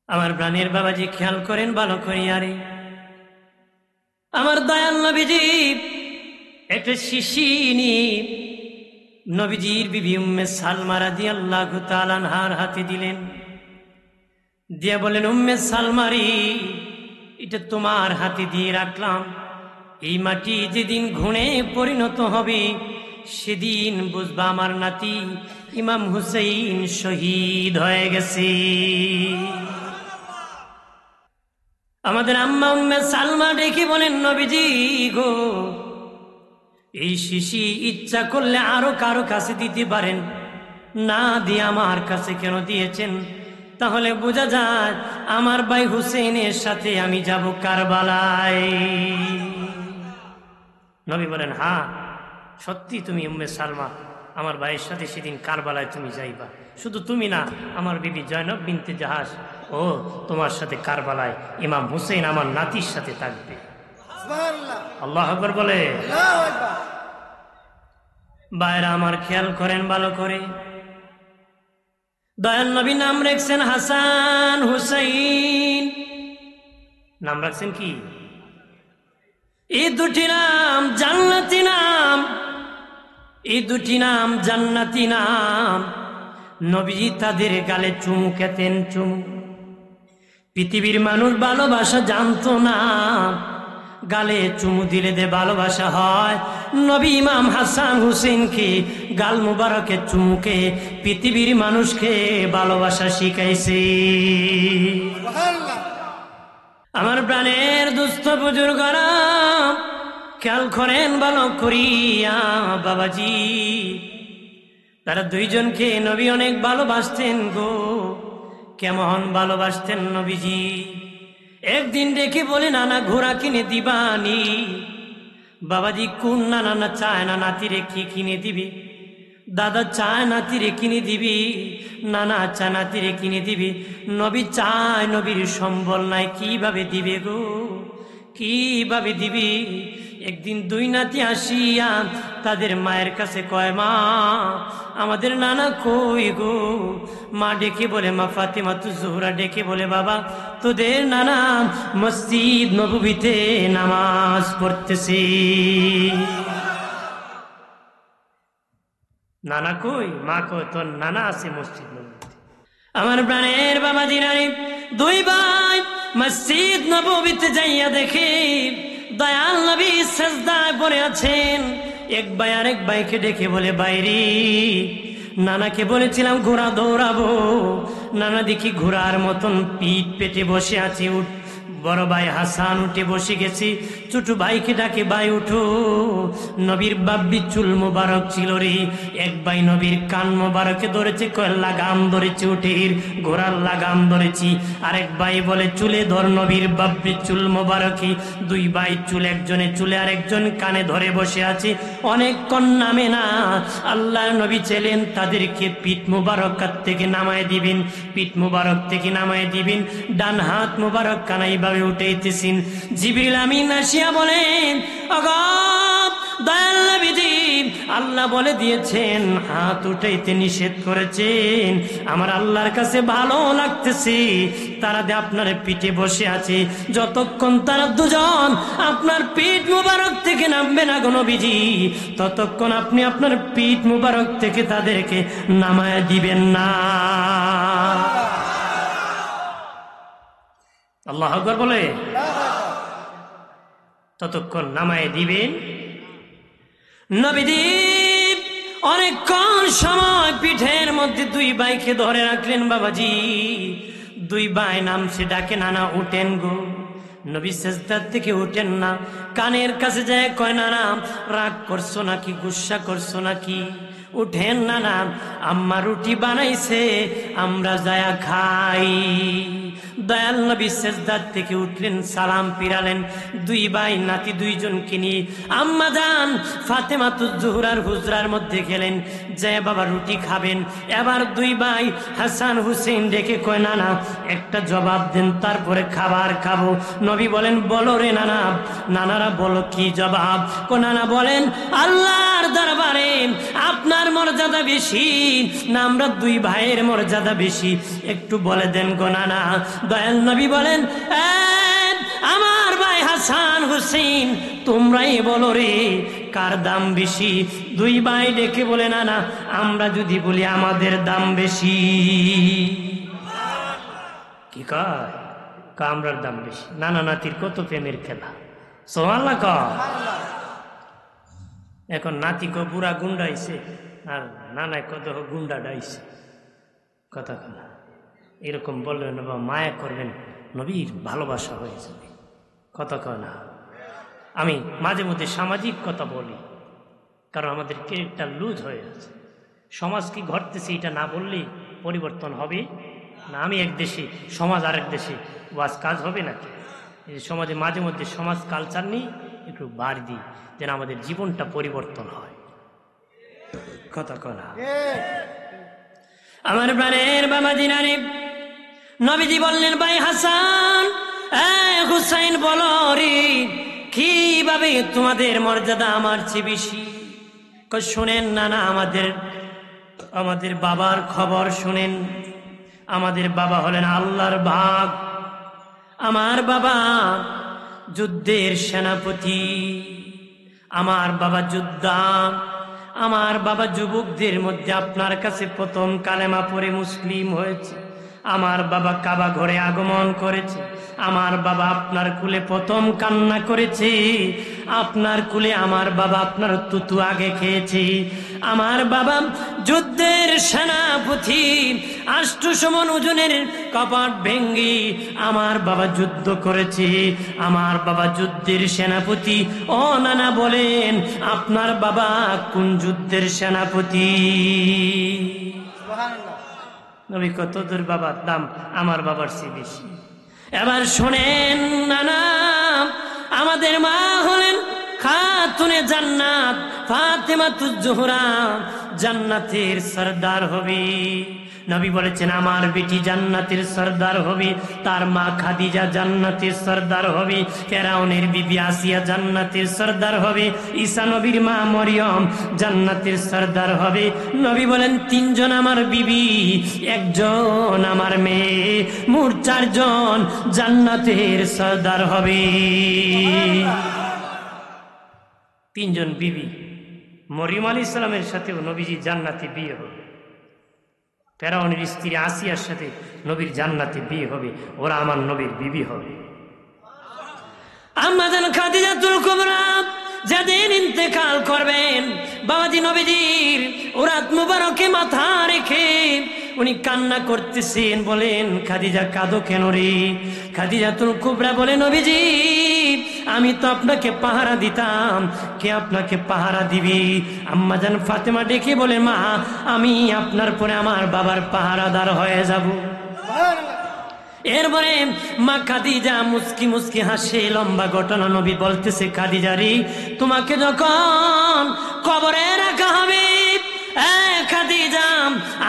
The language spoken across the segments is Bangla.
আমার প্রাণের বাবাজি খেয়াল করেন ভালো করিয়া রে। আমার দয়াল নবীজি একটা শিশি নিয়ে নবীজির বিবি উম্মে সালমা রাদিয়াল্লাহু তাআলা আনহার হাতে দিলেন, দিয়া বলেন, উম্মে সালমারি, এটা তোমার হাতে দিয়ে রাখলাম। এই মাটি যেদিন ঘুণে পরিণত হবে সেদিন বুঝবা আমার নাতি ইমাম হুসাইন শহীদ হয়ে গেছে। আমাদের আম্মা উম্মে সালমা ডেকে বলেন, নবীজি গো, এই শিশি ইচ্ছা করলে আরো কারো কাছে দিতে পারেন, না দিয়ে আমার কাছে কেন দিয়েছেন? তাহলে বোঝা যায় আমার ভাই হুসেনের সাথে আমি যাব কারবালায়। নবী বলেন, হ্যাঁ সত্যি তুমি উম্মে সালমা, আমার ভাইয়ের সাথে সেদিন কারবালায় তুমি যাইবা। শুধু তুমি না, আমার বিবি জয়নব বিনতে জাহাজ ও তোমার সাথে কারবালায় ইমাম হুসেন আমার নাতির সাথে থাকবে। আল্লাহু আকবার বলে। ভাইরা আমার খেয়াল করেন ভালো করে, দয়াল নবী নাম রাখছেন হাসান হুসাইন। নাম রাখছেন কি? এই দুটি নাম জান্নাতি নাম, এই দুটি নাম জান্নাতি নাম। নবীজি তাদের গালে চুমু খেতেন, চুমু। পৃথিবীর মানুষ ভালোবাসা জানতো না, গালে চুমু দিলে দে ভালোবাসা হয়। নবী ইমাম হাসান হুসেনকে গাল মুবারকে চুমুকে পৃথিবীর মানুষকে ভালোবাসা শিখাইছে। আমার প্রাণের দুস্থ বুজুর্গরা খেয়াল করেন ভালো করিয়া বাবাজি, তারা দুইজনকে নবী অনেক ভালোবাসতেন গো। কেমন ভালোবাসতেন নবীজি? একদিন ডেকে বলে, নানা ঘোড়া কিনে দিবানি? বাবাজি কোন নানা? না চায় না নাতিরে কি কিনে দিবি? দাদা চায় নাতিরে কিনে দিবি? নানা চা নাতিরে কিনে দিবি? নবী চায়, নবীর সম্বল নাই, কিভাবে দিবে গো, কিভাবে দিবি? একদিন দুই নাতি আসিয়া তাদের মায়ের কাছে কয়, মা আমাদের নানা কই গো? মা ডেকে বলে, মা ফাতেমা তু জোহরা ডেকে বলে, বাবা তোদের নানা মসজিদ নববীতে নামাজ পড়তেছে। নানা কই? মা কই, তোর নানা আছে মসজিদ নববীতে। আমার প্রাণের বাবা দিনারে, দুই ভাই মসজিদ নববীতে যাইয়া দেখে দয়াল নবী সিজদায় পড়ে আছেন। এক ভাই আরেক ভাইকে ডেকে বলে, বাইরে নানাকে বলেছিলাম ঘোড়া দৌড়াবো, নানা দেখি ঘোড়ার মতন পিঠ পেটে বসে আছে। বড় ভাই হাসান উঠে বসে গেছি, ছোট ভাইকে ডাকে, ভাই উঠো। নবীর বাব্বি চুল মোবারক ছিল রে। এক ভাই নবীর কান মোবারকে ধরেছে, কয় লাগাম ধরেছি, উঠের ঘোড়ার লাগাম ধরেছি। আরেক ভাই বলে, চুলে ধর নবীর বাব্বি চুল মোবারকে। দুই ভাই চুল, একজনে চুলে আরেকজন কানে ধরে বসে আছে। অনেকক্ষণ নামে না। আল্লাহ নবী ছিলেন তাদেরকে পিঠ মোবারক থেকে নামায় দিবেন, পিঠ মোবারক থেকে নামায় দিবেন, ডান হাত মোবারক কানাই ভাবে উঠেইতেছেন। জিবরিল আমিন আসিয়া বলেন, ওগো দয়াল নবীজি, আল্লাহ বলে দিয়েছেন হাত উঠাইতে নিষেধ করেছেন। আমার আল্লাহর কাছে ভালো লাগতেছে তারা আপনার পিঠে বসে আছে। যতক্ষণ তারা দুজন আপনার পিঠ মুবারক থেকে নামবে না গো নবীজি, ততক্ষণ আপনি আপনার পিঠ মুবারক থেকে তাদেরকে নামায় দিবেন না। আল্লাহু আকবার বলে। ততক্ষণ নামায় দিবেন। নবীজি অনেকক্ষণ সময় পিঠের মধ্যে দুই ভাইকে ধরে রাখলেন। বাবাজি দুই ভাই নামছে, ডাকে, নানা উঠেন গো। নবী সিজদার থেকে উঠেন না, কানের কাছে যায়, কয়, নানা রাগ করছো নাকি, গুসা করছো নাকি? উঠেন নানা, আম্মা রুটি বানাইছে, আমরা যায়া খাই। দয়াল নবী সিজদার থেকে উঠলেন, সালাম ফিরালেন। দুই ভাই নাতি দুইজনকে নিয়ে আম্মা জান ফাতেমাতুজ জোহরার হুজরার মধ্যে গেলেন, যে বাবা রুটি খাবেন। এবার দুই ভাই হাসান হুসেন ডেকে কয়, নানা একটা জবাব দেন, তারপরে খাবার খাবো। নবী বলেন, বলো রে নানা। নানারা বলো, কি জবাব? নানা বলেন, আল্লাহর দরবারে আপনার মর্যাদা বেশি না আমরা দুই ভাইয়ের মর্যাদা বেশি? একটু বলে দেন গো নানা। দয়াল নবী বলেন, আমার ভাই হাসান হুসেন, তোমরাই বলো রে কার দাম বেশি। দুই ভাই ডেকে বলে, না না, আমরা যদি বলি আমাদের দাম বেশি। কি কয়? আমরার দাম বেশি। নানা নাতির কত প্রেমের খেলা, সুবহানাল্লাহ কয়। এখন নাতি কো পুরা গুন্ডাইছে, আর নানায় কত গুন্ডা ডাইছে, কথা কথা এরকম বললেন বা মায়া করবেন, নবীর ভালোবাসা হয়ে যাবে, কথা কয় না। আমি মাঝে মধ্যে সামাজিক কথা বলি, কারণ আমাদের ক্যারেক্টার লুজ হয়ে আছে। সমাজ কি ঘটতেছে এটা না বললে পরিবর্তন হবে না। আমি এক দেশে, সমাজ আরেক দেশে, ওয়াজ কাজ হবে নাকি? সমাজে মাঝে মধ্যে সমাজ কালচার নিয়ে একটু বাড়ি দিই, যেন আমাদের জীবনটা পরিবর্তন হয়, কথা কনা। আমার প্রাণের বাবা জিনানি নবীজি বললেন, ভাই হাসান হুসাইন, বলো রে কিভাবে তোমাদের মর্যাদা আমার চেয়ে বেশি? শুনেন না না, আমাদের বাবার খবর শুনেন। আমাদের বাবা হলেন আল্লাহর ভাগ। আমার বাবা যুদ্ধের সেনাপতি, আমার বাবা যোদ্ধা, আমার বাবা যুবকদের মধ্যে আপনার কাছে প্রথম কালেমা পড়ে মুসলিম হয়েছে। আমার বাবা কাবা ঘরে আগমন করেছে। আমার বাবা আপনার কুলে প্রথম কান্না করেছে। আপনার কুলে আমার বাবা আপনার তুতু আগে খেয়েছে। আমার বাবা যুদ্ধের সেনাপতি, 800 মণ ওজনের কপাট ভেঙ্গি আমার বাবা যুদ্ধ করেছে। আমার বাবা যুদ্ধের সেনাপতি। ও নানা বলেন, আপনার বাবা কোন যুদ্ধের সেনাপতি? নবী কত দূর বাবার দাম আমার বাবার চেয়ে বেশি। এবার শোনেন নানা, আমাদের মা হলেন খাতুনে জান্নাত, ফাতেমাতুজ জোহরা, জান্নাতের সরদার হবে। নবী বলেছেন, আমার বেটি জান্নাতের সরদার হবে। তার মা খাদিজা জান্নাতের সরদার হবে। ফেরাউনের বিবি আসিয়া জান্নাতের সরদার হবে। ঈসা নবীর মা মরিয়ম জান্নাতের সরদার হবে। নবী বলেন, 3 জন আমার বিবি, 1 জন আমার মেয়ে, মোট 4 জন জান্নাতের সরদার হবে। 3 জন বিবি। মরিয়ম আলাইহিস সালামের সাথেও নবীজি জান্নাতে বিয়ে হবে। ফেরাউনের স্ত্রী আসিয়ার সাথে নবীর জান্নাতে বিয়ে হবে। ওরা আমার নবীর বিবি হবে। আম্মা জান খাদিজাতুল কুবরা যেদিন ইন্তেকাল করবেন, বাবাজি নবীজির ওরাত মুবারকে মাথা রেখে উনি কান্না করতেছেন। বলেন, খাদিজা কাঁদো কেন রে? খাদিজাতুল কুবরা বলে, নবীজি আমি তো আপনাকে পাহারা দিতাম, কে আপনাকে পাহারা দিবি? আম্মা জান ফাতেমা ডেকে বলে, মা আমি আপনার পরে আমার বাবার পাহারাদার হয়ে যাব। এরপরে মা খাদিজা মুস্কি মুস্কি হাসে। লম্বা ঘটনা। নবী বলতেছে, খাদিজা রে, তোমাকে যখন কবরে রাখা হবে, খাদিজা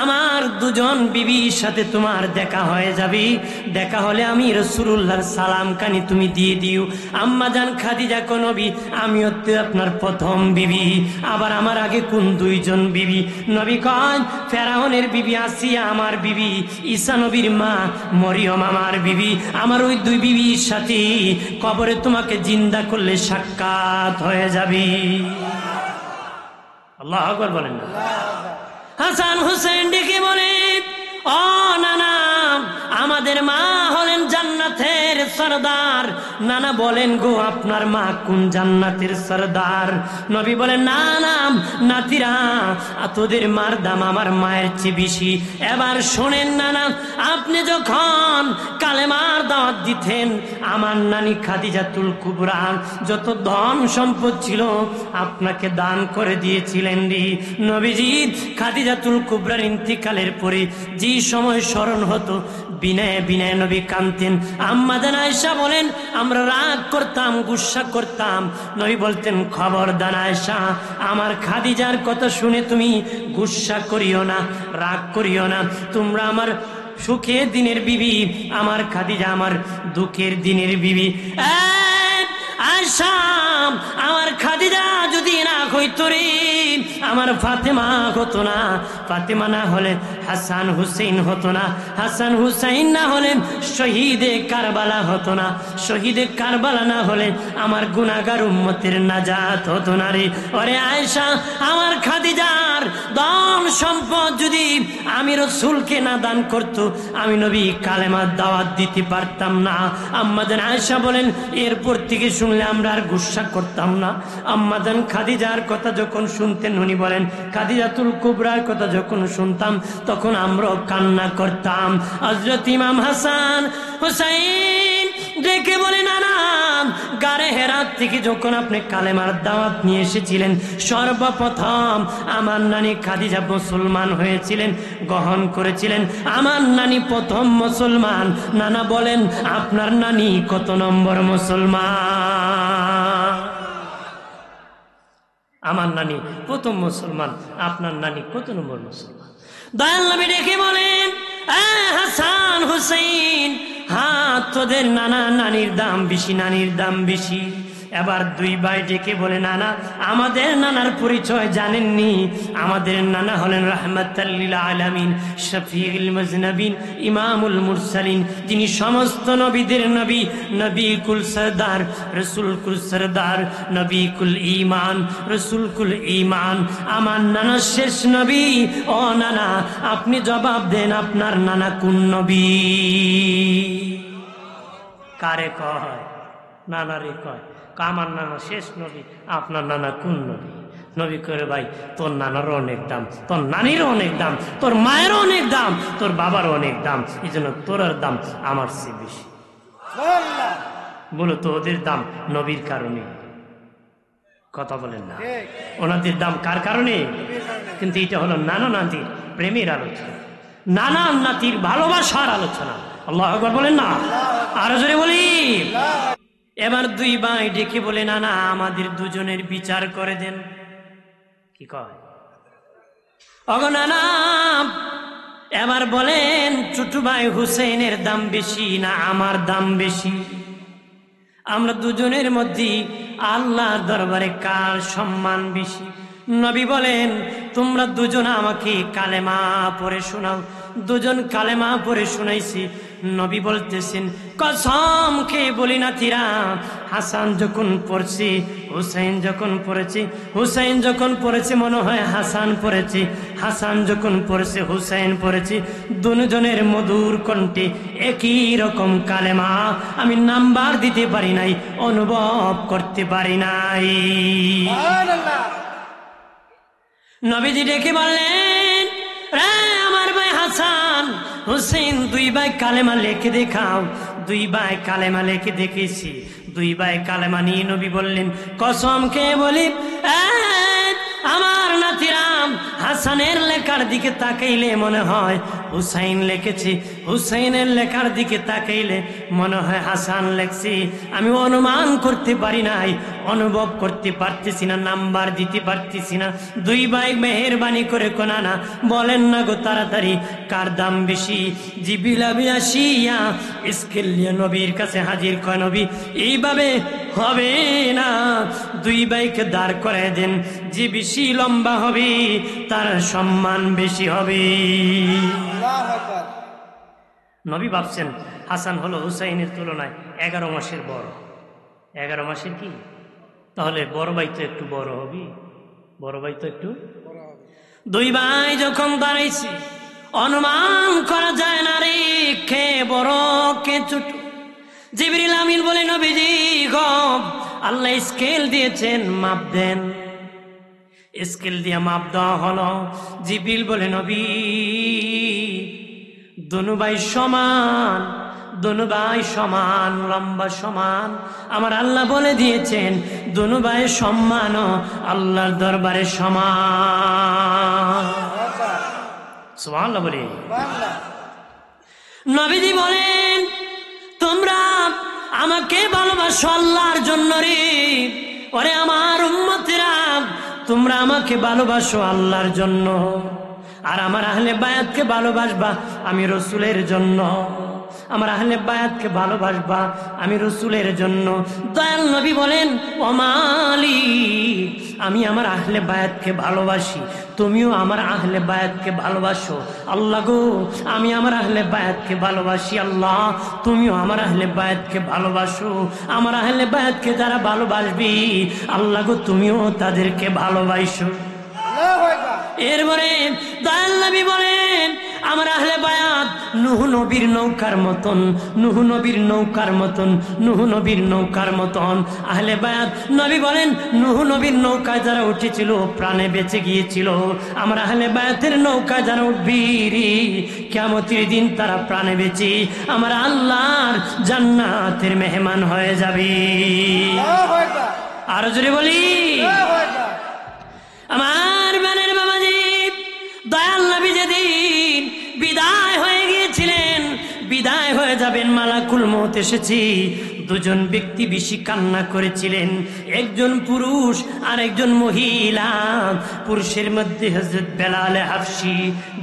আমার 2 জন বিবির সাথে তোমার দেখা হয়ে যাবে। দেখা হলে আমি রাসূলুল্লাহর সালাম কানি তুমি দিয়ে দিও। আম্মা জান খাদিজা কো, নবী আমিও তো আপনার প্রথম বিবি, আবার আমার আগে কোন 2 জন বিবি? নবী কয়, ফেরাউনের বিবি আসিয়া আমার বিবি, ঈসা নবীর মা মরিয়ম আমার বিবি। আমার ওই 2 বিবির সাথে কবরে তোমাকে জিন্দা করলে সাক্ষাৎ হয়ে যাবে। আল্লাহু আকবার বলেন না। হাসান হুসেন ডেকে বলে, ও নানা, আমাদের মা হলেন জান্নাতের সরদার। নানা বলেন, গো আপনার মা কোন জান্নাতের সরদার? নবী বলেন, না না নাতিরা, তোদের মার দাম আমার মায়ের চেয়ে বেশি। এবার শোনেন নানা, আপনি যখন কালেমার দাওয়াত দিতেন, আমার নানি খাদিজাতুল কুবরা যত ধন সম্পদ ছিল আপনাকে দান করে দিয়েছিলেন রে। নবীজি খাদিজাতুল কুবরার ইন্তিকালের পরে যে সময় স্মরণ হতো, বিনয় বিনয় নবী কাঁদতেন। আম্মা জান আয়েশা বলেন, আমরা রাগ করতাম, গুসা করতাম। নবী বলতেন, খবরদার আয়েশা, আমার খাদিজার কথা শুনে তুমি গুসা করিও না, রাগ করিও না। তোমরা আমার সুখের দিনের বিবি, আমার খাদিজা আমার দুঃখের দিনের বিবি। আয়েশা আমার খাদিজা যদি না হইতো রে, আমার ফাতেমা হতো না, ফাতেমা না হলে হাসান হুসেইন হতো না, হাসান হুসাইন না হলে শহীদে কারবালা হতো না, শহীদে কারবালা না হলে আমার গুনাহগার উম্মতের নাজাত হতো না রে। ওরে আয়েশা, আমার খাদিজার ধন সম্পদ যদি আমি রাসূলকে না দান করতো, আমি নবী কালেমার দাওয়াত দিতে পারতাম না। আম্মাজান আয়েশা বলেন, এরপর থেকে শুনলে আমরা আর গুসা করতাম না। আম্মাজান খাদিজার কথা যখন শুনতেন, উনি বলেন খাদিজাতুল কুবরার কথা যখন শুনতাম তখন আমরাও কান্না করতাম। হযরত ইমাম হাসান হুসাইন ডেকে বলে, নানা গারে হেরাত থেকে যখন আপনি কালেমার দাওয়াত নিয়ে এসেছিলেন, সর্বপ্রথম আমার নানি খাদিজা মুসলমান হয়েছিলেন, গ্রহণ করেছিলেন। আমার নানি প্রথম মুসলমান। নানা বলেন আপনার নানি কত নম্বর মুসলমান? আমার নানি প্রথম মুসলমান, আপনার নানি কত নম্বর মুসলমান? দয়াল নবী ডেকে বলেন, হাসান হুসাইন, হ্যাঁ তোদের নানা নানির দাম বেশি, নানির দাম বেশি। এবার দুই ভাই ডেকে বলে, নানা আমাদের নানার পরিচয় জানেননি? আমাদের নানা হলেন রাহমাতাল লিল আলামিন, শফিউল মুজনবিন, ইমামুল মুরসালিন, যিনি সমস্ত নবীদের নবী, নবী কুল সরদার, রসুল কুল সরদার, নবী কুল ঈমান, রসুল কুল ঈমান। আমার নানা শেষ নবী। ও নানা আপনি জবাব দেন, আপনার নানা কোন নবী? কারে কয়? নানারে কয়। আমার নানা শেষ নবী, আপনার নানা কোন নবী? নবী করে, ভাই তোর নানারও অনেক দাম, তোর নানিরও অনেক দাম, তোর মায়েরও অনেক দাম, তোর বাবারও অনেক দাম, এই জন্য তোর দাম আমার চেয়ে বেশি। বলো তো ওদের দাম নবীর কারণে, কথা বলেন না, ওনাদের দাম কার কারণে? কিন্তু এটা হলো নানা নাতির প্রেমের আলোচনা, নানা নাতির ভালোবাসার আলোচনা। আল্লাহু আকবার বলেন না, আরো জোরে বলি। এবার দুই ভাই ডেকে বলে, নানা আমাদের দুজনের বিচার করে দেন। কি কয়? ওগো নানা, এবার বলেন ছোট ভাই হুসেনের দাম বেশি না আমার দাম বেশি? আমরা দুজনের মধ্যে আল্লাহর দরবারে কার সম্মান বেশি? নবী বলেন, তোমরা দুজন আমাকে কালেমা পড়ে শোনাও। দুজন কালেমা পড়ে শুনাইছি। নবী বলতেছেন, কসম খেয়ে বলি না তিরা, হাসান যখন পড়ছি, হুসাইন যখন পড়েছি, হুসাইন যখন পড়েছে মনে হয় হাসান পড়েছি, হাসান যখন পড়েছে হুসাইন পড়েছি, দুজনের মধুর কণ্ঠে একই রকম কালেমা আমি নাম্বার দিতে পারি নাই, অনুভব করতে পারি নাই। নবীজি ডেকে বললেন, রে আমার ভাই হাসান হুসেন, দুই ভাই কালেমা লেখে দেখাও। দুই ভাই কালেমা লেখে দেখেছি। দুই ভাই কালেমা নিয়ে নবী বললেন, কসম খেয়ে বলি, আমার নাতিরাম হাসানের লেখার দিকে তাকাইলে মনে হয় হুসাইন লিখেছি, হুসাইনের লেখার দিকে তাকাইলে মনে হয় হাসান লেখছি। আমি অনুমান করতে পারি নাই, অনুভব করতে পারতেছি না, নাম্বার দিতে পারতেছি না। দুই ভাই মেহেরবানি করে কোনা না বলেন না গো তাড়াতাড়ি, কার দাম বেশি? জিবরিল আসিয়া স্কেল নিয়ে নবীর কাছে হাজির। কয় নবী এইভাবে হবে না, দুই ভাইকে দাঁড় করে দেন, যে বেশি লম্বা হবে তার সম্মান বেশি হবে। নবী ভাবছেন হাসান হলো হুসাইনের তুলনায় 11 মাসের বড়। 11 মাসের কি? তাহলে বড় ভাই তো একটু বড় হবে, বড় ভাই তো একটু। দুই ভাই যখন দাঁড়াইছে অনুমান করা যায় না রে, কে বড় কে ছোট। জিবরিল আমিন বলে, নবীজি গো আল্লাহ স্কেল দিয়েছেন, মাপ দেন। স্কেল দিয়ে মাপ দেওয়া হলো। জিবরিল বলে, নবী দুনু ভাই সমান, দুনু ভাই সমান, লম্বা সমান। আমার আল্লাহ বলে দিয়েছেন দুনু ভাই সম্মান আল্লাহর দরবারে সমান। সুবহানাল্লাহ বলে। নবীজি বলেন, তোমরা আমাকে ভালোবাসো আল্লাহর জন্য রে। ওরে আমার উম্মতেরা, তোমরা আমাকে ভালোবাসো আল্লাহর জন্য, আর আমার আহলে বায়াতকে ভালোবাসবা আমি রসুলের জন্য। আমার আহলে বায়াতকে ভালোবাসবা, আমি রসুলের জন্য। দয়াল নবী বলেন ও মালিক, আমি আমার আহলে বায়াতকে ভালোবাসি, তুমিও আমার আহলে বায়াতকে ভালোবাসো। আল্লাহ গো, আমি আমার আহলে বায়াতকে ভালোবাসি, আল্লাহ তুমিও আমার আহলে বায়াতকে ভালোবাসো। আমার আহলে বায়াতকে যারা ভালোবাসবি আল্লাহ গো, তুমিও তাদেরকে ভালোবাসো। এরপরে দয়াল নবী বলেন আমার আহলে বায়াত নূহ নবীর নৌকার মতন, নূহ নবীর নৌকার মতন, নূহ নবীর নৌকার মতন। আহলে বায়াত নবী বলেন নূহ নবীর নৌকায় যারা উঠেছিল প্রাণে বেঁচে গিয়েছিল, আমার আহলে বায়াতের নৌকায় যারা উঠবি কিয়ামতের দিন তারা প্রাণে বেঁচে আমার আল্লাহর জান্নাতের মেহমান হয়ে যাবে। আরো জোরে বলি আমার বানের বাবাজি, দয়াল নবী যেদিন বিদায় হয়ে গিয়েছিলেন, বিদায় হয়ে যাবেন, মালাকুল মউত এসেছি, দুজন ব্যক্তি বেশি কান্না করেছিলেন, একজন পুরুষ আর একজন মহিলা। পুরুষের মধ্যে হযরত বেলাল হাবশী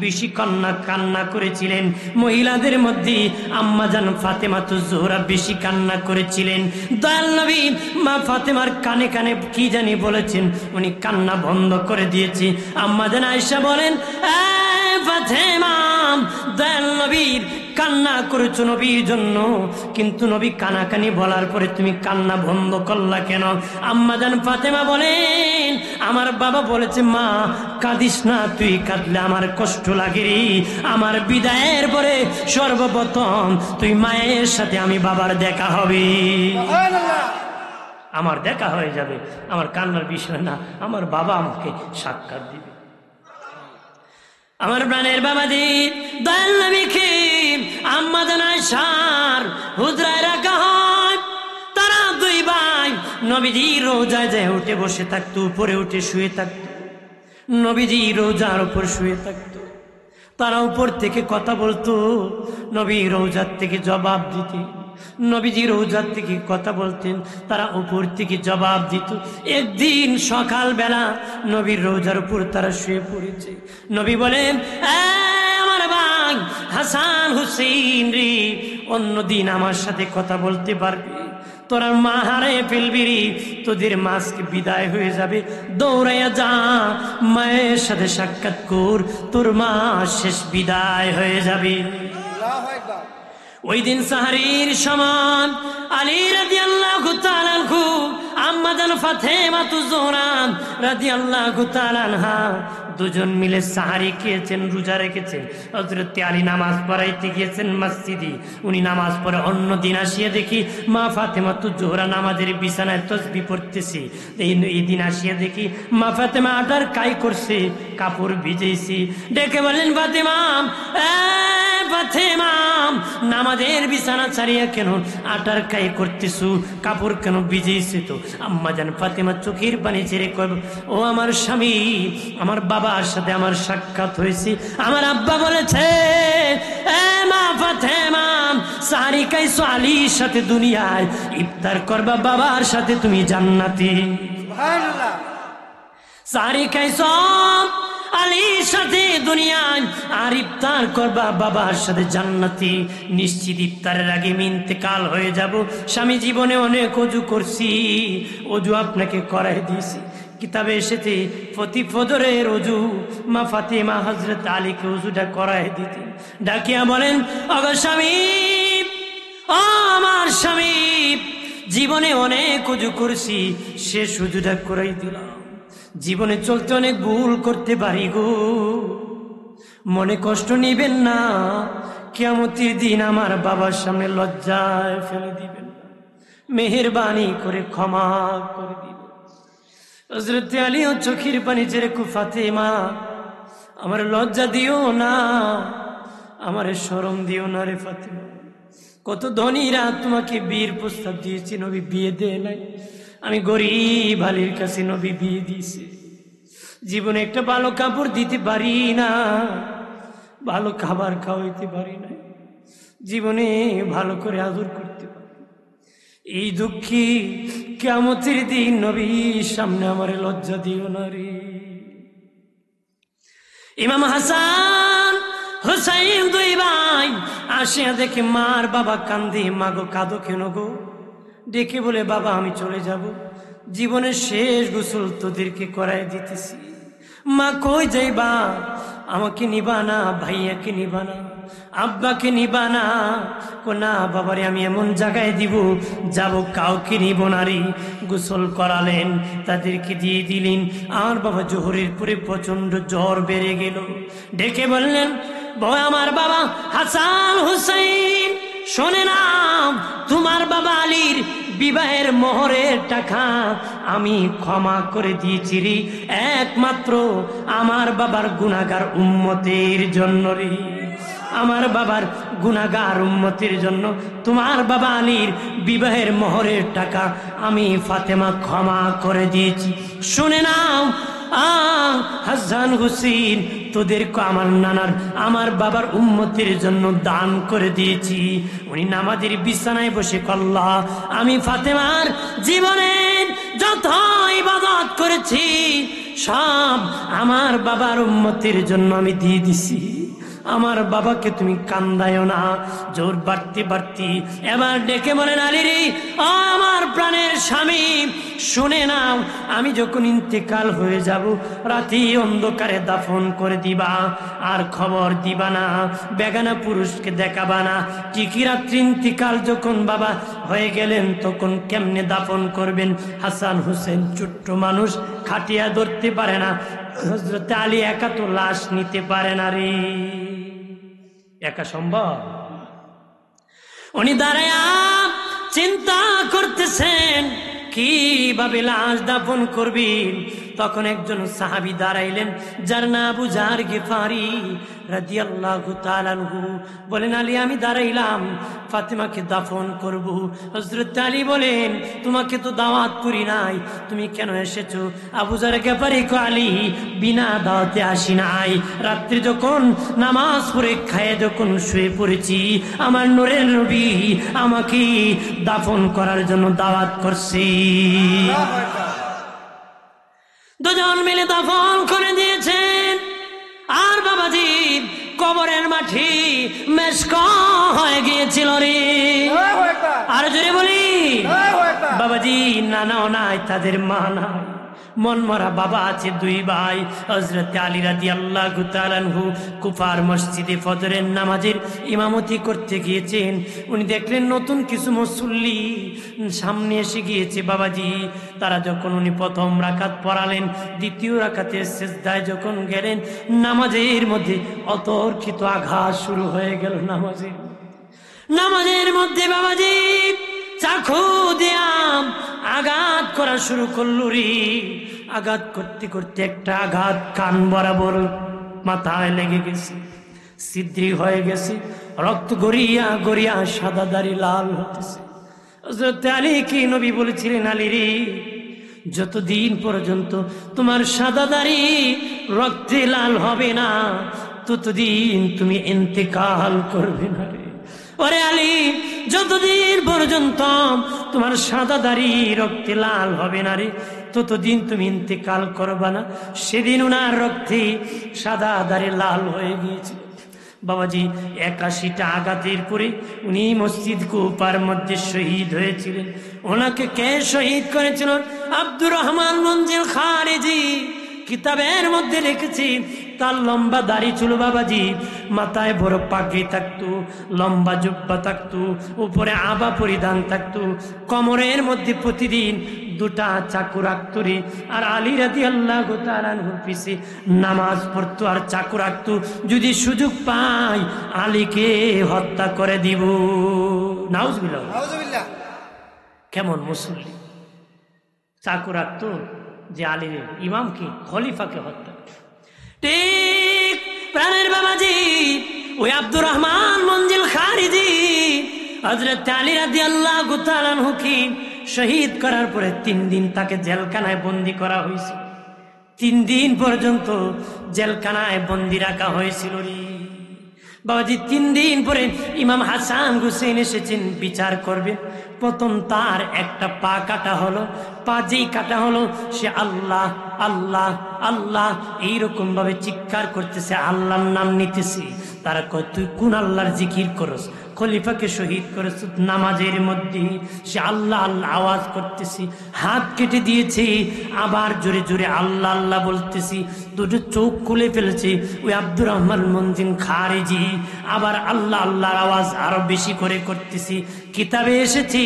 বেশি কান্না করেছিলেন, মহিলাদের মধ্যে আম্মা জান ফাতেমাতুজ জোহরা বেশি কান্না করেছিলেন। দয়াল নবী মা ফাতেমার কানে কানে কি জানি বলেছেন, উনি কান্না বন্ধ করে দিয়েছে। আম্মা জান আয়েশা বলেন ফাতেমা, দয়াল নবীর কান্না করেছো নবীর জন্য, কিন্তু নবী কানাকানি বলার পরে তুমি কান্না বন্ধ করলা কেন? আম্মা জান ফাতেমা বলেন আমার বাবা বলেছে মা কাঁদিস না, তুই কাঁদলে আমার কষ্ট লাগে রে। আমার বিদায়ের পরে সর্বপ্রথম তুই মায়ের সাথে আমি বাবার দেখা হবে, আমার দেখা হয়ে যাবে, আমার কান্নার বিষয় না, আমার বাবা আমাকে সাক্ষাৎ দিবে। আমার প্রাণের বাবাজি, দয়াল নবীকে আম্মা জান আয়েশার হুজরায় রাখা হয়। তারা দুই ভাই নবীজি রোজায় যায় উঠে বসে থাকতো, উপরে উঠে শুয়ে থাকতো, নবীজি রোজার উপর শুয়ে থাকতো, তারা উপর থেকে কথা বলতো, নবী রোজার থেকে জবাব দিতে, নবীজি রোজার থেকে কথা বলতেন, তারা উপর থেকে জবাব দিত। একদিন সকালবেলা নবীর রোজার উপর তারা শুয়ে পড়েছে, নবী বলেন আমার ভাই হাসান হুসেইন রে, অন্যদিন আমার সাথে কথা বলতে পারবি, তোরা মা হারাই ফেলবি রে, তোদের মাসকে বিদায় হয়ে যাবে, দৌড়াইয়া যা মায়ের সাথে সাক্ষাৎ কর, তোর মা শেষ বিদায় হয়ে যাবে। ওই দিন সাহারির সমান আলী রাদিয়াল্লাহু তাআলা আনহু, আম্মা জান ফাতেমাতুজ জোহরা রাদিয়াল্লাহু তাআলা আনহা দুজন মিলে সাহারি খেয়েছেন, রোজা রেখেছেন। হযরত আলী নামাজ পড়াইতে গিয়েছেন মসজিদে, উনি নামাজ পড়ে অন্য দিন আসিয়া দেখি মা ফাতেমাতুজ জোহরা নামাজের বিছানায় তাসবিহ পড়তেছে। এই দিন আসিয়া দেখি মা ফাতেমা আটার কাই করছে, কাপড় ভিজেছে। ডেকে বললেন ফাতেমা, ফাতেমা নামাজের বিছানা ছাড়িয়া কেন আটার কাই করতেছো, কাপড় কেন ভিজেছে? তো আম্মা জান ফাতেমা চোখের পানি ছেড়ে কয় ও আমার স্বামী, আমার বাবার সাথে আমার সাক্ষাৎ হয়েছে, আমার আব্বা বলেছে মা ফাতেমা সাহারি খাইছো আলীর সাথে দুনিয়ায়, ইফতার করবা বাবার সাথে তুমি জান্নাতি। সুবহানাল্লাহ। সাহারি খাইছো আলীর সাথে দুনিয়ায় আর ইফতার করবা বাবার সাথে জান্নাতি। নিশ্চিত ইফতারের আগে আমি ইন্তেকাল হয়ে যাব। স্বামী জীবনে অনেক অজু করছি, অজু আপনাকে করাই দিয়েছি। কিতাবে এসেছে প্রতি ফজরের অজু মা ফাতেমা হযরত আলীকে অজুটা করাই দিতেন। ডাকিয়া বলেন ওগো স্বামী, ও আমার স্বামী, জীবনে অনেক অজু করছি, শেষ অজুটা করাই দিলাম। জীবনে চলতে অনেক ভুল করতে পারি গো, মনে কষ্ট নিবেন না, কিয়ামতের দিন আমার বাবার সামনে লজ্জায় ফেলে দিবেন না, মেহেরবানি করে ক্ষমা করে দিবেন। হযরত আলীও চোখের পানি ছেড়ে ফাতেমা আমার লজ্জা দিও না, আমার শরম দিও না রে ফাতেমা, কত ধনীরা তোমাকে বিয়ের প্রস্তাব দিয়েছি, নবী বিয়ে দেয় নাই, আমি গরিব আলীর কাছে নবী বিয়ে দিয়েছে। জীবনে একটা ভালো কাপড় দিতে পারি না, ভালো খাবার খাওয়াইতে পারি না, জীবনে ভালো করে আদর করতে পারি। এই দুঃখী কিয়ামতের দিন নবীর সামনে আমার লজ্জা দিও না রে। ইমাম হাসান হুসাইন দুই ভাই আসিয়া দেখে মার বাবা কান্দে। মা গো কাঁদো কেন গো? ডেকে বলে, বাবা আমি চলে যাব, জীবনের শেষ গোসল তোদেরকে করাই দিতেছি। মা কই যাইবা? আমাকে নিবা না? ভাইয়াকে নিবা না? আব্বাকে নিবা না? না বাবারে, আমি এমন জায়গায় দিব যাব কাউকে নিব না রে। গোসল করালেন, তাদেরকে দিয়ে দিলেন। আমার বাবা জোহরের পরে প্রচন্ড জ্বর বেড়ে গেল। ডেকে বললেন, ভয় আমার বাবা হাসান হুসাইন, শোনে না, তোমার বাবা আলীর বিবাহের মোহরের টাকা আমি ক্ষমা করে দিয়েছি রে, একমাত্র আমার বাবার গুনাহগার উম্মতের জন্য রে। আমার বাবার গুনাহগার উম্মতের জন্য তোমার বাবা আলীর বিবাহের মোহরের টাকা আমি ফাতেমা ক্ষমা করে দিয়েছি। শুনে নাও হাসান হুসেন, তোদেরকে আমার নানার আমার বাবার উম্মতের জন্য দান করে দিয়েছি। উনি নামাজের বিছানায় বসে কল্লা, আমি ফাতেমার জীবনের যত ইবাদত করেছি সব আমার বাবার উম্মতের জন্য আমি দিয়ে দিছি। আমার বাবাকে তুমি কান্দায়ও না। জোর বাড়তে বাড়তে এবার ডেকে বলেন, আলী রে, আমার প্রাণের স্বামী, শুনে নাও, আমি যখন ইন্তেকাল হয়ে যাব, রাতে অন্ধকারে দাফন করে দিবা, আর খবর দিবা না, বেগানা পুরুষকে দেখাবা না। কি রাত্রি ইন্তেকাল যখন বাবা হয়ে গেলেন তখন কেমনে দাফন করবেন? হাসান হুসেন ছোট্ট মানুষ, খাটিয়া ধরতে পারে না। হযরত আলী একা তো লাশ নিতে পারে না রে, একা সম্ভব? উনি দাঁড়ায়া চিন্তা করতেছেন কিভাবে লাশ দাফন করবেন। তখন একজন সাহাবী দাঁড়াইলেন, যার নাম আবু যার গিফারি রাদিয়াল্লাহু তাআলা আনহু। বলেন, আলী আমি দাঁড়াইলাম, ফাতেমাকে দাফন করব। হযরত আলী বলেন, তোমাকে তো দাওয়াত করি নাই, তুমি কেন এসেছো? আবু যার গিফারি কো, আলী বিনা দাওয়াতে আসি নাই, রাত্রি যখন নামাজ পড়ে খায়ে যখন শুয়ে পড়েছি, আমার নূরের নবী আমাকে দাফন করার জন্য দাওয়াত করছি। দুজন মিলে দাফন করে দিয়েছেন। আর বাবাজি কবরের মাটি মেশক হয়ে গিয়েছিল রে। আর জোরে বলি, বাবাজি নানাও নাই, তাদের মা নাই, মন মরা বাবা আছে দুই ভাই। হযরত আলী রাদিয়াল্লাহু তাআলা আনহু কুফার মসজিদে ফজরের নামাজের ইমামতি করতে গিয়েছেন। উনি দেখলেন নতুন কিছু মুসল্লি সামনে এসে গিয়েছে বাবাজি। তারা যখন উনি প্রথম রাকাত পড়ালেন, দ্বিতীয় রাকাতের সিজদায় যখন গেলেন, নামাজের মধ্যে অতর্কিত আঘাত শুরু হয়ে গেল। নামাজের মধ্যে বাবাজি চাকু দিয়া আঘাত করা শুরু করলো রে। আঘাত করতে করতে একটা আঘাত কান বরাবর মাথায় লেগে গেছে, ছিদ্রি হয়ে গেছে, রক্ত গড়িয়া গড়িয়া সাদা দাড়ি লাল হতেছে। হযরত আলী কি নবী বলেছিলেন, আলী রে, যতদিন পর্যন্ত তোমার সাদা দাড়ি রক্তে লাল হবে না, ততদিন তুমি ইন্তেকাল করবে না রে। ওরে আলী, যতদিন পর্যন্ত তোমার সাদা দাড়ি রক্তে লাল হবে না রে, ততদিন তুমি ইন্তেকাল করবা না। সেদিন উনার রক্তে সাদা দাড়ি লাল হয়ে গিয়েছিল বাবাজি। 81টা আঘাতের পরে উনি মসজিদ কুফার মধ্যে শহীদ হয়েছিলেন। ওনাকে কে শহীদ করেছিল? আব্দুর রহমান মঞ্জিল খারেজি কিতাবের মধ্যে লিখেছি, তার লম্বা দাড়ি ছিল বাবাজি, মাথায় বড় পাগড়ি থাকতো, লম্বা জুব্বা থাকতো, উপরে আবা পরিধান থাকতো, কোমরের মধ্যে প্রতিদিন 2টা চাকু রাখতো রে। আর আলী রাদিয়াল্লাহু তাআলা আনহুর পিছে নামাজ পড়তো আর চাকু রাখতো, যদি সুযোগ পাই আলীকে হত্যা করে দিব। নাউজুবিল্লাহ। কেমন মুসল্লি, চাকু রাখতো যে আলীর ইমামকে খলিফাকে হত্যা। ঠিক প্রাণের বাবাজি ওই আব্দুর রহমান মঞ্জিল খারিজি হযরত আলী রাদিয়াল্লাহু তাআলা আনহুকে শহীদ করার পরে 3 দিন তাকে জেলখানায় বন্দী করা হয়েছিল। 3 দিন পর্যন্ত জেলখানায় বন্দী রাখা হয়েছিল রে। বাবাজি 3 দিন পরে ইমাম হাসান হুসেন এসেছেন বিচার করবে। প্রথম তার একটা পা কাটা হলো। পা যেই কাটা হলো সে আল্লাহ আল্লাহ আল্লাহ এইরকম ভাবে চিৎকার করতেছে, আল্লাহর নাম নিতেছে। তারা কয় তুই কোন আল্লাহর জিকির করস? খলিফাকে শহীদ করেছ নামাজের মধ্যে। সে আল্লাহ আল্লাহ আওয়াজ করতেছি, হাত কেটে দিয়েছে, আবার জোরে জোরে আল্লাহ আল্লাহ বলতেছি। দুটো চোখ খুলে ফেলেছে ওই আব্দুর রহমান মনজিন খারেজি। আবার আল্লাহ আল্লাহর আওয়াজ আরো বেশি করে করতেছি। কিতাবে এসেছে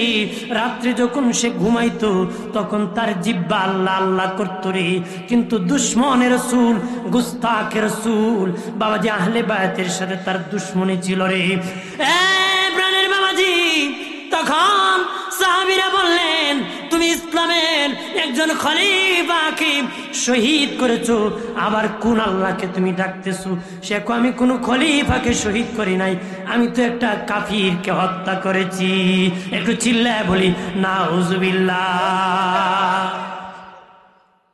রাত্রে যখন সে ঘুমাইতো তখন তার জিহ্বা আল্লাহ আল্লাহ করতো রে। কিন্তু দুশ্মনের রাসূল, গুস্তাখের রাসূল বাবাজি আহলে বায়াতের সাথে তার দুশ্মনী ছিল রে। প্রাণের বাবাজি, তখন সাহাবীরা বললেন তুমি ইসলামের একজন খলিফাকে শহীদ করেছো, আবার কোন আল্লাহকে তুমি ডাকতেছো? সে কয় আমি কোন খলিফাকে শহীদ করি নাই, আমি তো একটা কাফিরকে হত্যা করেছি। একটু চিল্লায় বলি নাউজুবিল্লাহ।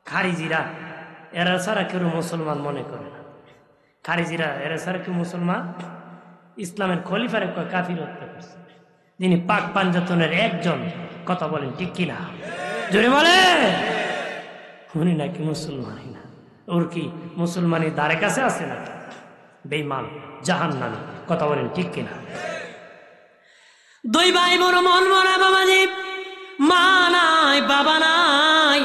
খারিজিরা এরা ছাড়া কেউ মুসলমান মনে করে না। খারিজিরা এরা ছাড়া কেউ মুসলমান, ইসলামের খলিফার কাফির হত্যা করছে, যিনি পাক পাঞ্জাতনের একজন। কথা বলেন ঠিক কিনা? জোরে বলে। উনি নাকি মুসলমানই না, ওর কি মুসলমানের দ্বারে কাছে আছে নাকি? বেঈমান, জাহান্নামী। কথা বলেন ঠিক কিনা? দুই ভাই বড় মন মরা বাবাজি, মা নাই বাবা নাই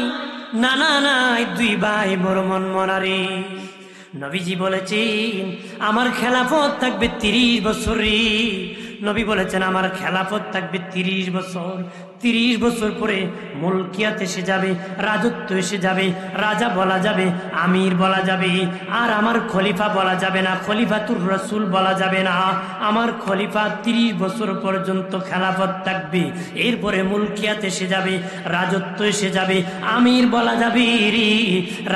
নানা নাই, দুই ভাই বড় মন মরা রে। নবীজি বলেছেন আমার খেলাফত থাকবে 30 বছর রে। নবী বলেছেন আমার খেলাফত থাকবে 30 বছর। 30 বছর পরে মুলকিয়াত এসে যাবে, রাজত্ব এসে যাবে, রাজা বলা যাবে, আমির বলা যাবে, আর আমার খলিফা বলা যাবে না, খলিফাতুর রাসূল বলা যাবে না। আমার খলিফা 30 বছর পর্যন্ত খেলাফত থাকবে। এরপরে মুলকিয়াত এসে যাবে, রাজত্ব এসে যাবে, আমির বলা যাবে রে,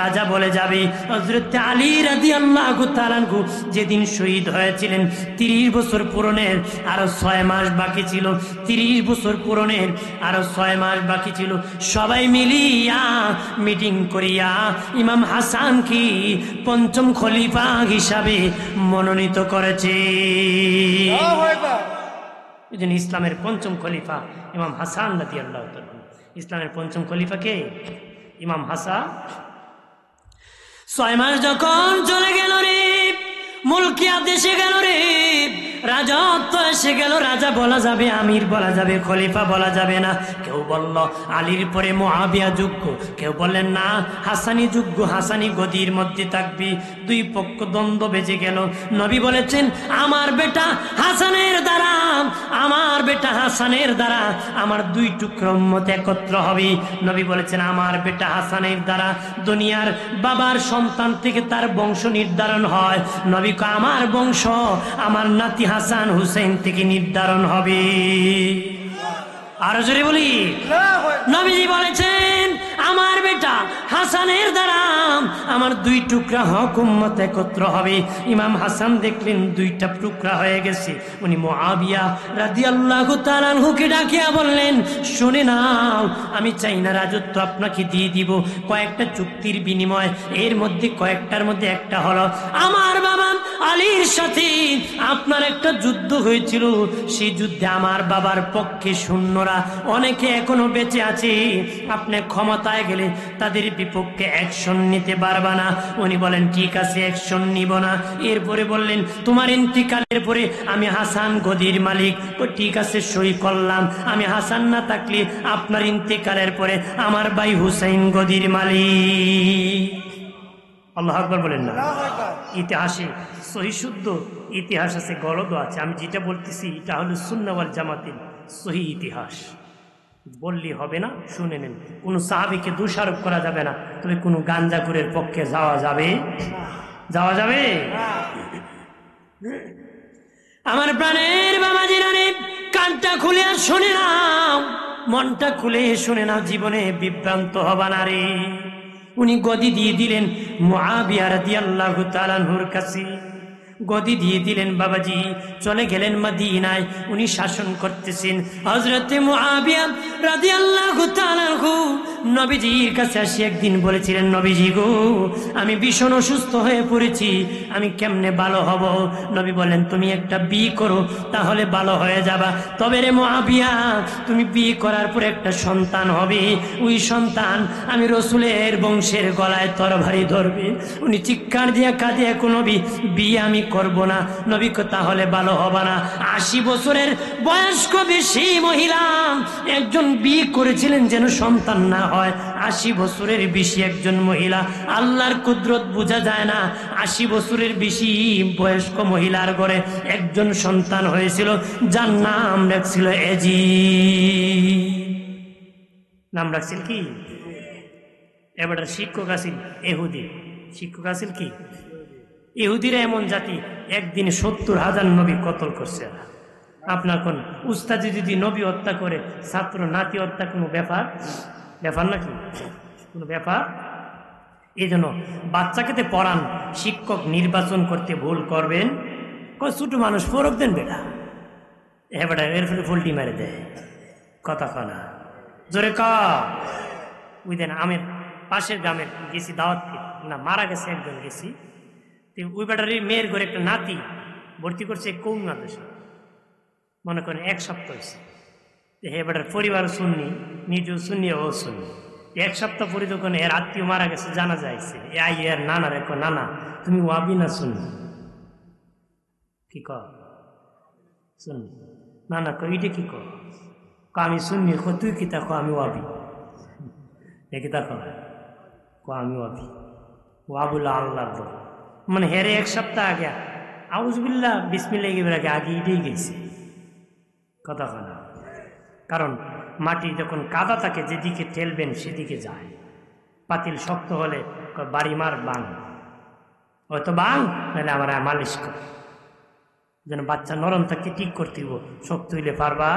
রাজা বলে যাবে। হযরত আলী রাদিয়াল্লাহু তাআলা আনহু যেদিন শহীদ হয়েছিলেন 30 বছর পূরণের আরো 6 মাস বাকি ছিল। 30 বছর পূরণের আরো 6 মাস বাকি ছিল। সবাই মিলিয়া মিটিং করিয়া ইমাম হাসান কি 5ম খলিফা হিসাবে মনোনীত করেছে। ইসলামের 5ম খলিফা ইমাম হাসান রাদিয়াল্লাহু তাআলা। ইসলামের 5ম খলিফা কে? ইমাম হাসান। 6 মাস যখন চলে গেল রে, মুলকিয়াত এসে গেল রে, রাজত্ব এসে গেল, রাজা বলা যাবে, আমির বলা যাবে, খলিফা বলা যাবে না। কেউ বলল আলীর পরে মুআবিয়া যোগ্য, কেউ বললেন না হাসানি যোগ্য, হাসানি গদির মধ্যে থাকবে। দুই পক্ষ দ্বন্দ্ব বেজে গেল। নবী বলেছেন আমার বেটা হাসানের দ্বারা, আমার বেটা হাসানের দ্বারা আমার 2 টুকরা উম্মত একত্র হবে। নবী বলেছেন আমার বেটা হাসানের দ্বারা দুনিয়ার বাবার সন্তান থেকে তার বংশ নির্ধারণ হয়। নবী কয় আমার বংশ আমার নাতি হাসান হুসেন থেকে নির্ধারণ হবে। আরো জোরে বলি। নবীজি বলেছেন আমার বেটা হাসানের দ্বারা আমার 2 টুকরা হক উম্মত একত্র হবে। ইমাম হাসান দেখলেন 2টা টুকরা হয়ে গেছে। উনি মুআবিয়া রাদিয়াল্লাহু তাআলা আনহুকে ডাকিয়া বললেন শুনে নাও, আমি চাই না রাজত্ব আপনাকে দিয়ে দিব, কয়েকটা চুক্তির বিনিময়। এর মধ্যে কয়েকটার মধ্যে একটা হলো আমার বাবা আলীর সাথে আপনার একটা যুদ্ধ হয়েছিল। সেই যুদ্ধে আমার বাবার পক্ষে সৈন্যরা অনেকে এখনো বেঁচে আছে। আপনি ক্ষমতায় গেলে তাদের বিপক্ষে অ্যাকশন নিতে পারবা না। উনি বলেন ঠিক আছে অ্যাকশন নিব না। এরপরে বললেন তোমার ইন্তিকালের পরে আমি হাসান গদির মালিক। ও ঠিক আছে সই করলাম। আমি হাসান না থাকলে আপনার ইন্তিকালের পরে আমার ভাই হুসাইন গদির মালিক। আল্লাহু আকবার বলেন না। ইতিহাসে সহি শুদ্ধ ইতিহাস আছে, গলদও আছে। আমি যেটা বলতেছি এটা হলো সুন্নাহ ওয়াল জামাতের সহি ইতিহাস। বললি হবে না, শুনে নেন। কোনো সাহাবীকে দোষারোপ করা যাবে না, তবে কোনো গাঞ্জাখোরের পক্ষে যাওয়া যাবে? যাওয়া যাবে? আমার প্রাণের বাবাজিরা রে, কানটা খুলে আর শুনে নাও, মনটা খুলে শুনে নাও, জীবনে বিভ্রান্ত হবা না রে। উনি গদি দিয়ে দিলেন মুআবিয়া রাদিয়াল্লাহু তাআলা আনহুর কাছে। গদি দিয়ে দিলেন, বাবাজি চলে গেলেন মদিনায়। উনি শাসন করতেছেন। হযরতে মুআবিয়া রাদিয়াল্লাহু তাআলা আনহু নবীজির কাছে আসি একদিন বলেছিলেন, নবীজি গো, আমি ভীষণ অসুস্থ হয়ে পড়েছি, আমি কেমনে ভালো হব? নবী বললেন, তুমি একটা বিয়ে করো, তাহলে ভালো হয়ে যাবা। তবে রে মুআবিয়া, তুমি বিয়ে করার পর একটা সন্তান হবে, ওই সন্তান আমি রসুলের বংশের গলায় তরবারি ধরবে। উনি চিৎকার দিয়া কাঁদিয়া, কোনো বিয়ে আমি করব না। নবী তাহলে ভালো হবে না। 80 বছরের বয়স্ক বেশি মহিলা একজন বিয়ে করেছিলেন যেন সন্তান না হয়। 80 বছরের বেশি একজন মহিলা, আল্লাহর কুদরত বোঝা যায় না। 80 বছরের বেশি বয়স্ক মহিলার ঘরে একজন সন্তান হয়েছিল, যার নাম রাখছিল এজিদ। নাম রাখছিল কি? এবার শিক্ষক আছিল ইহুদি। শিক্ষক আছিল কি? ইহুদিরা এমন জাতি, একদিনে 70,000 নবী কতল করছে। আপনার কোন উস্তাদি যদি নবী হত্যা করে, ছাত্র নাতি হত্যা কোনো ব্যাপার? ব্যাপার নাকি? কোনো ব্যাপার? এই জন্য বাচ্চাকে পড়ান, শিক্ষক নির্বাচন করতে ভুল করবেন। ছোট মানুষ ফরক দেন বেটা, এবার এর ফলে ফুলটি মেরে দেয়। কথা কনা জোরে ক ওই দেন। আমের পাশের গ্রামের গেছি দাওয়াত, না মারা গেছে একজন, গেছি। ওই বেটার মেয়ের ঘরে একটা নাতি ভর্তি করছে কৌমা দেশে, মনে করেন 1 সপ্তাহ হয়েছে। হে বেটার পরিবারও শুননি, নিজেও শুনি, ও শুনি। 1 সপ্তাহ পরে যখন এর আত্মীয় মারা গেছে, জানা যাইছে, এর নানা রেখো, নানা তুমি ওয়াবি না শুনি? কি কর শুনি? নানা ক এটা কি কর? আমি শুনি। তুই কি তা? আমি ওয়াবি। দেখি তা আমি ওয়াবি। ওয়াবুল্লাহ আল্লাহ দল, মানে হেরে 1 সপ্তাহ আগে আউযুবিল্লাহ বিসমিল্লাহ আগে আগে এটাই গেছে। কথা হয় না? কারণ মাটি যখন কাদা থাকে, যেদিকে ঠেলবেন সেদিকে যায়। পাতিল শক্ত হলে বাড়ি মার বাং, হয়তো বাং, নাহলে আমার মালিশ কর। যেন বাচ্চা নরম থাকতে ঠিক করতে শক্ত হইলে পারবা।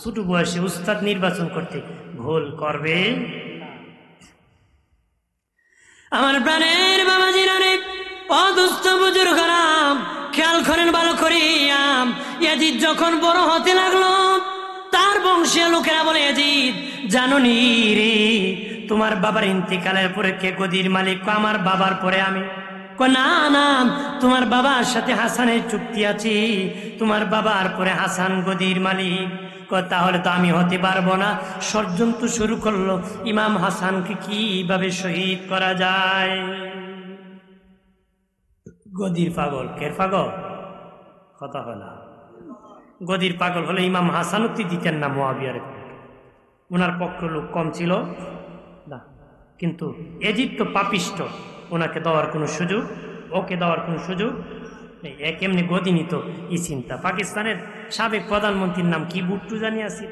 ছোট বয়সে উস্তাদ নির্বাচন করতে ভুল করবে। আমার প্রাণের বাবাজিরা রে, অদুস্থ বুজুর্গরাম, খেয়াল করেন ভালো করিয়া। ইয়াজিদ যখন বড় হতে লাগলো, তার বংশীয় লোকেরা বলে, ইয়াজিদ জানুনি রে, তোমার বাবার ইন্তিকালের পরে কে গদির মালিক? আমার বাবার পরে আমি। না না, তোমার বাবার সাথে হাসানের চুক্তি আছে, তোমার বাবার পরে হাসান গদির মালিক। তাহলে তো আমি হতে পারবো না। ষড়যন্ত্র শুরু করলো, ইমাম হাসানকে কিভাবে শহীদ করা যায়। গদির পাগল, কের পাগল? কথা হয় না? গদির পাগল হলে ইমাম হাসান দিতেন না মুআবিয়ার। ওনার পক্ষ লোক কম ছিল না, কিন্তু এজিদ তো পাপিষ্ট, ওনাকে দেওয়ার কোনো সুযোগ, ওকে দেওয়ার কোনো সুযোগ কেমনি গদি নিত এই চিন্তা। পাকিস্তানের সাবেক প্রধানমন্ত্রীর নাম কি ভুট্টো জানি আসিল,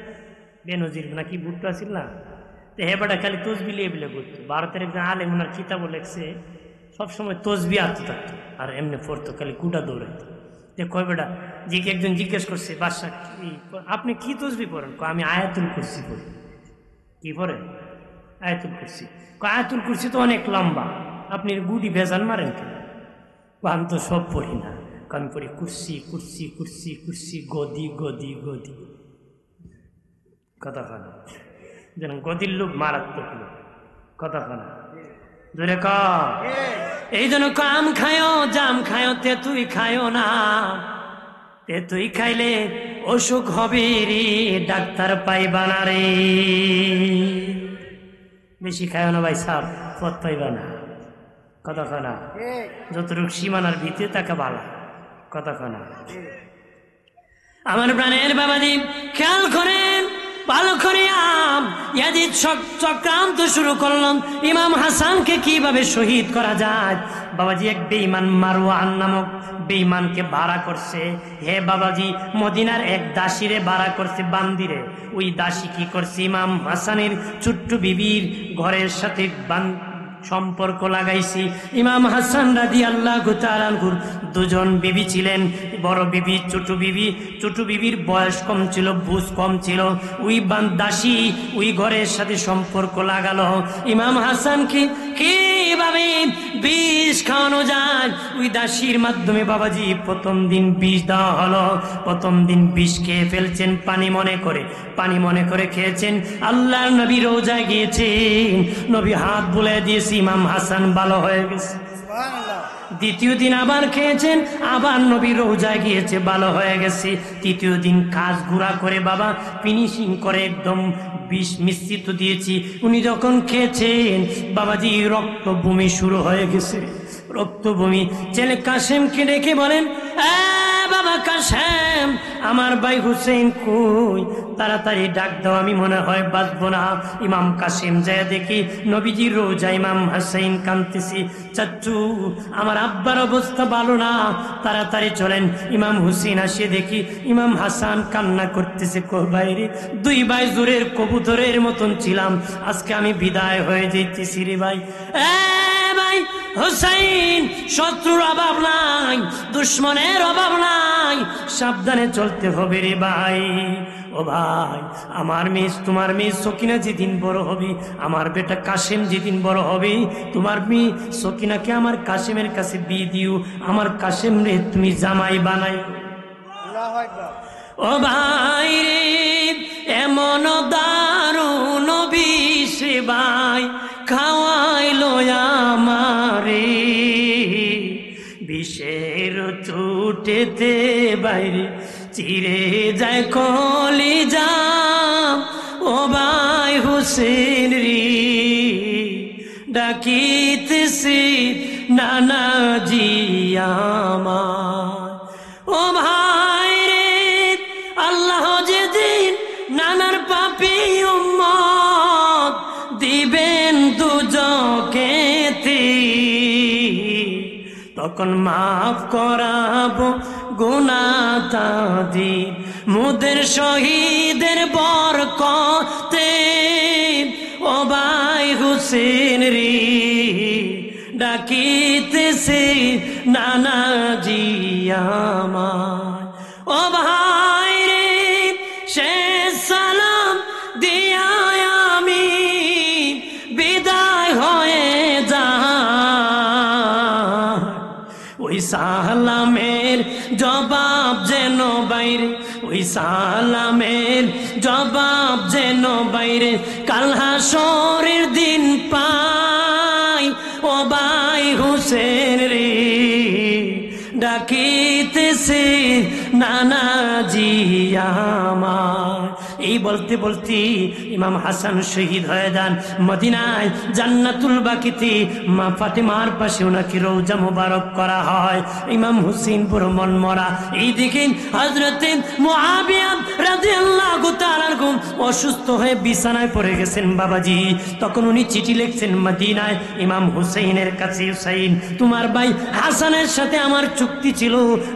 বেনজির না কি ভুট্টো আসিল না? তো হেবাটা খালি তসবি লিয়ে বিলে করতো। ভারতের একজন আলেম ওনার কিতাবও লেখছে, সবসময় তসবি আনতে থাকতো আর এমনি পড়তো, খালি কুটা দৌড়াইতো। কয় বেটা যে একজন জিজ্ঞেস করছে, বাদশা আপনি কি তসবি পড়েন? আমি আয়াতুল কুরসি পড়ি। কি পড়েন? আয়াতুল কুরসি। আয়াতুল কুরসি তো অনেক লম্বা, আপনি গুটি ভেজান মারেন কেন? আমি তো সব পড়ি না, আমি পড়ি কুরসি কুরসি কুরসি কুরসি, গদি গদি গদি। কথা খানা যেন গদির লোক মারাত্মক লোক। কথা খানা জোরে ক। এই জন্য আম খায়ো জাম খায়ো, তেঁতুই খায়ো না। তেঁতুই খাইলে অসুখ হবে রে, ডাক্তার পাইবা না রে। বেশি খায়ো না ভাই সাহেব, পথ পাইবা না। কথা খানা যতটুকু সীমানার ভিতরে তাকে ভালো। কথা খানা আমার প্রাণের বাবাজি খেয়াল করেন ভালো করে। ইয়াজিদ চক্রান্ত শুরু করলাম ইমাম হাসানকে কিভাবে শহীদ করা যায়। বাবাজি এক বেঈমান মারওয়ান নামক বেঈমানকে ভাড়া করছে। হে বাবাজি, মদিনার এক দাসীরে ভাড়া করছে, বান্দিরে। ওই দাসী কি করছে, ইমাম হাসানের ছোট্ট বিবির ঘরের সাথে সম্পর্ক লাগাইছি। ইমাম হাসান রাদিয়াল্লাহু তাআলা আনহুর দুজন বিবি ছিলেন, বড় বিবি ছোট বিবির বয়স কম ছিল, বুঝ কম ছিল। ওই দাসী ওই ঘরের সাথে সম্পর্ক লাগালো। ইমাম হাসানকে কিভাবে বিষ খাওয়ানো যায় ওই দাসীর মাধ্যমে বাবাজি প্রথম দিন বিষ দেওয়া হলো। প্রথম দিন বিষ খেয়ে ফেলছেন, পানি মনে করে খেয়েছেন। আল্লাহর নবী রোজায় গিয়েছেন, নবী হাত বুলিয়ে দিয়েছে, ইমাম হাসান ভালো হয়ে গেছে। দ্বিতীয় দিন আবার খেয়েছেন, আবার নবী রোজায় গিয়েছে, ভালো হয়ে গেছে। তৃতীয় দিন কাজ গুঁড়া করে বাবা ফিনিশিং করে একদম বিষ মিশ্রিত দিয়েছি। উনি যখন খেয়েছেন বাবাজি রক্ত বমি শুরু হয়ে গেছে, রক্ত বমি। ছেলে কাসেমকে ডেকে বলেন, বাবা কাসেম, আমার ভাই হুসেন কই? তাড়াতাড়ি ডাক দাও, আমি মনে হয় বাঁচবো না। ইমাম কাসেম যায় দেখি নবীজির রোজা, ইমাম হাসাইন কাঁদতেছি। চাচ্চু, আমার আব্বার অবস্থা ভালো না, তাড়াতাড়ি চলেন। ইমাম হুসেন আসিয়ে দেখি ইমাম হাসান কান্না করতেছে। বাইরে দুই ভাই জোরের কবুতরের মতন ছিলাম, আজকে আমি বিদায় হয়ে যাইতেছি রে ভাই। ভাই হুসাইন, শত্রুর অভাব নাই, দুশ্মনের অভাব নাই, সাবধানে চলতে হবে রে ভাই। ও ভাই, আমার মেয়ে, তোমার মেয়ে সকিনা যেদিন বড় হবে, আমার বেটা কাসেম যেদিন বড় হবে, তোমার মেয়ে সকিনাকে আমার কাসেমের কাছে বিয়ে দিও, আমার কাসেম রে তুমি জামাই বানাই। ও ভাই রে, এমন দারুণ বিষ ভাই খাওয়াইলো আমারে, বিষের চুটেতে বাইরে চিরে যায় কলিজা। ও ভাই হুসেন রে, ডাকিতেছি নানাজি আমার। ও ভাই রে, আল্লাহ যেদিন নানার পাপী উম্মত দিবেন দুজকেতে, তখন মাফ করাবো গুনাহ তাদের মুদের শহীদের বরকতে। ও ভাই হুসেন রে, ডাকিতেছে নানাজি আমার। ও ভাই রে, শেষ সালাম দিয়া আমি বিদায় হয়ে যা, ওই সালামের জবাব যেন বাইরে, ওই সালামের জবাব যেন বাইরে কাল হাসরের দিন পাই। ও ভাই হুসেন রে, ডাকিতেছে নানাজি আমার। এই বলতে বলতে ইমাম হাসান শহীদ হয়ে যান মদিনায় জান্নাতুল বাকিতে। মা ফাতেমার পাশে ওনাকে রওজা মুবারক করা হয়। ইমাম হুসেন পুরো মন মরা। এইদিকে হযরতে মুআবিয়া রাদিয়াল্লাহু তাআলা আনহু অসুস্থ হয়ে বিছানায় পড়ে গেছেন বাবাজি। তখন উনি চিঠি লিখছেন মদিনায় ইমাম হুসেনের কাছে, হুসাইন, তোমার ভাই হাসানের সাথে আমার চুক্তি ছিল,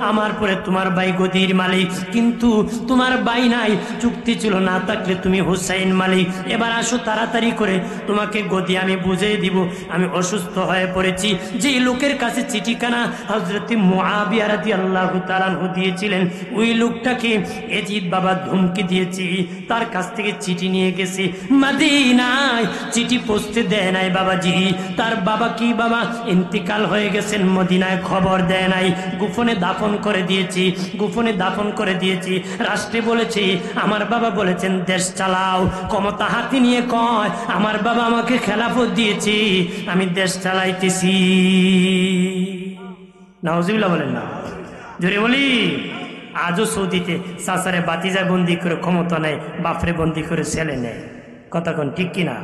আমার পরে তোমার ভাই গদির মালিক, কিন্তু তোমার ভাই নাই, চুক্তি ছিল, না থাকলে তুমি হুসাইন মালিক। এবার আসো তাড়াতাড়ি করে, তোমাকে গদি আমি বুঝিয়ে দিব। আমি অসুস্থ হয়ে পড়েছি। যে লোকের কাছে চিঠিখানা হযরত মুআবিয়া রাদিয়াল্লাহু তাআলা আনহু দিয়েছিলেন, ওই লোকটাকে এজিদ বাবা ধমকি দিয়েছি, তার কাছ থেকে চিঠি নিয়ে গেছে মদিনায়। চিঠি পৌঁছতে দেয় নাই বাবাজি। তার বাবা কি বাবা ইন্তিকাল হয়ে গেছেন, মদিনায় খবর দেয় নাই, গোপনে দাফন করে দিয়েছি, গোপনে দাফন করে দিয়েছি। রাষ্ট্রে বলেছি, আমার বাবা বলেছেন দেশ চালাও, ক্ষমতা হাতে নিয়ে কয় আমার বাবা আমাকে খেলাফত দিয়েছি, আমি দেশ চালাইতেছি। নাউজুবিল্লাহ বলেন না, জোরে বলি। আজও সৌদিতে চাচারে বাতিজা বন্দি করে ক্ষমতা নেয়, বাপরে বন্দি করে ছেলে নেয়। কথা কোন ঠিক কিনা?